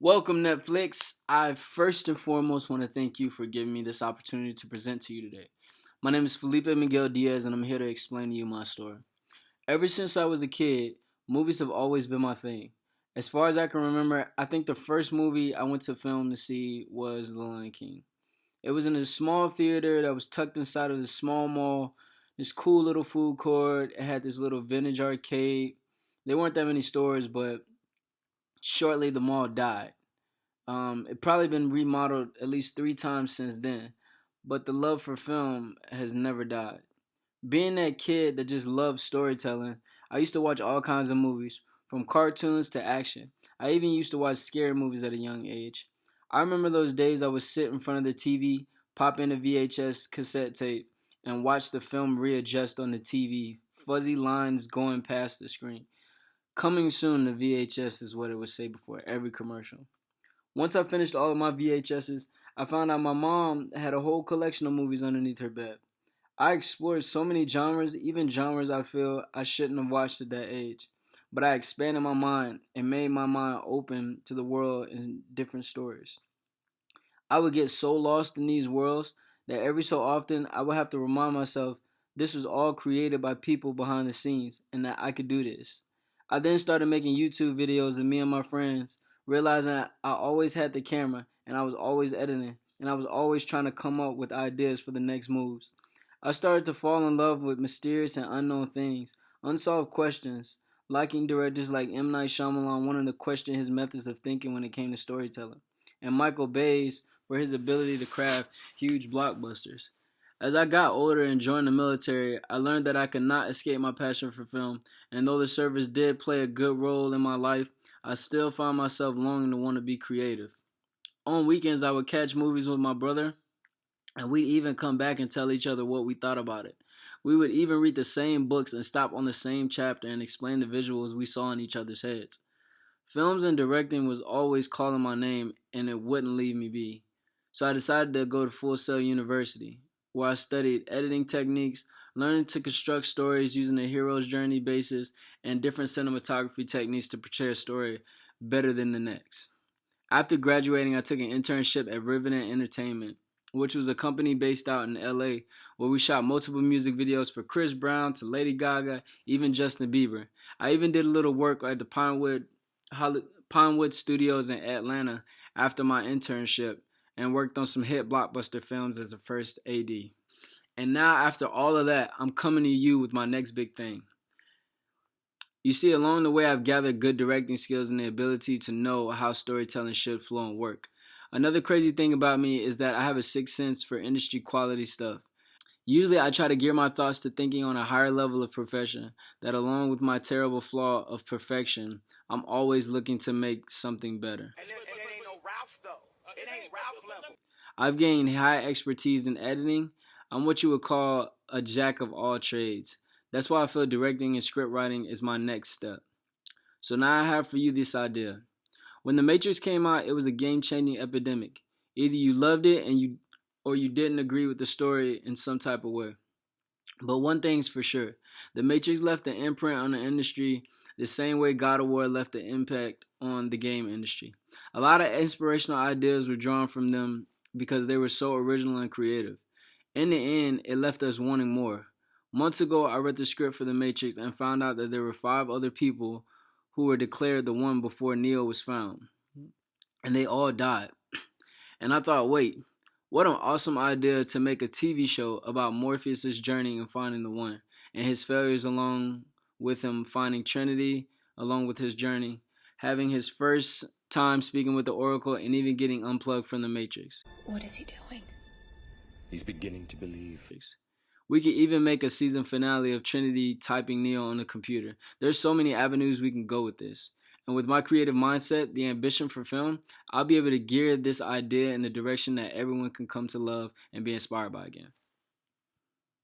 Welcome, Netflix. I first and foremost want to thank you for giving me this opportunity to present to you today. My name is Felipe Miguel Diaz, and I'm here to explain to you my story. Ever since I was a kid, movies have always been my thing. As far as I can remember, I think the first movie I went to film to see was The Lion King. It was in a small theater that was tucked inside of this small mall, this cool little food court. It had this little vintage arcade. There weren't that many stores, but shortly the mall died. It probably been remodeled at least 3 times since then, but the love for film has never died. Being that kid that just loved storytelling, I used to watch all kinds of movies, from cartoons to action. I even used to watch scary movies at a young age. I remember those days I would sit in front of the TV, pop in a VHS cassette tape, and watch the film readjust on the TV, fuzzy lines going past the screen. Coming soon to VHS is what it would say before every commercial. Once I finished all of my VHSs, I found out my mom had a whole collection of movies underneath her bed. I explored so many genres, even genres I feel I shouldn't have watched at that age. But I expanded my mind and made my mind open to the world and different stories. I would get so lost in these worlds that every so often I would have to remind myself this was all created by people behind the scenes and that I could do this. I then started making YouTube videos of me and my friends, realizing I always had the camera and I was always editing and I was always trying to come up with ideas for the next moves. I started to fall in love with mysterious and unknown things, unsolved questions, liking directors like M. Night Shyamalan wanting to question his methods of thinking when it came to storytelling, and Michael Bay's for his ability to craft huge blockbusters. As I got older and joined the military, I learned that I could not escape my passion for film, and though the service did play a good role in my life, I still found myself longing to want to be creative. On weekends, I would catch movies with my brother, and we'd even come back and tell each other what we thought about it. We would even read the same books and stop on the same chapter and explain the visuals we saw in each other's heads. Films and directing was always calling my name, and it wouldn't leave me be. So I decided to go to Full Sail University, where I studied editing techniques, learning to construct stories using a hero's journey basis, and different cinematography techniques to portray a story better than the next. After graduating, I took an internship at Riveting Entertainment, which was a company based out in LA, where we shot multiple music videos for Chris Brown to Lady Gaga, even Justin Bieber. I even did a little work at the Pinewood Studios in Atlanta after my internship and worked on some hit blockbuster films as a first AD. And now, after all of that, I'm coming to you with my next big thing. You see, along the way, I've gathered good directing skills and the ability to know how storytelling should flow and work. Another crazy thing about me is that I have a sixth sense for industry quality stuff. Usually, I try to gear my thoughts to thinking on a higher level of perfection, that along with my terrible flaw of perfection, I'm always looking to make something better. And it ain't no Ralph though. It ain't Ralph level. I've gained high expertise in editing. I'm what you would call a jack of all trades. That's why I feel directing and script writing is my next step. So now I have for you this idea. When The Matrix came out, it was a game-changing epidemic. Either you loved it or you didn't agree with the story in some type of way. But one thing's for sure. The Matrix left an imprint on the industry the same way God of War left an impact on the game industry. A lot of inspirational ideas were drawn from them because they were so original and creative. In the end, it left us wanting more. Months ago, I read the script for The Matrix and found out that there were 5 other people who were declared the one before Neo was found. And they all died. And I thought, wait, what an awesome idea to make a TV show about Morpheus' journey in finding the one, and his failures along with him finding Trinity along with his journey, having his first time speaking with the Oracle, and even getting unplugged from the Matrix. What is he doing? He's beginning to believe. We could even make a season finale of Trinity typing Neo on the computer. There's so many avenues we can go with this. And with my creative mindset, the ambition for film, I'll be able to gear this idea in the direction that everyone can come to love and be inspired by again.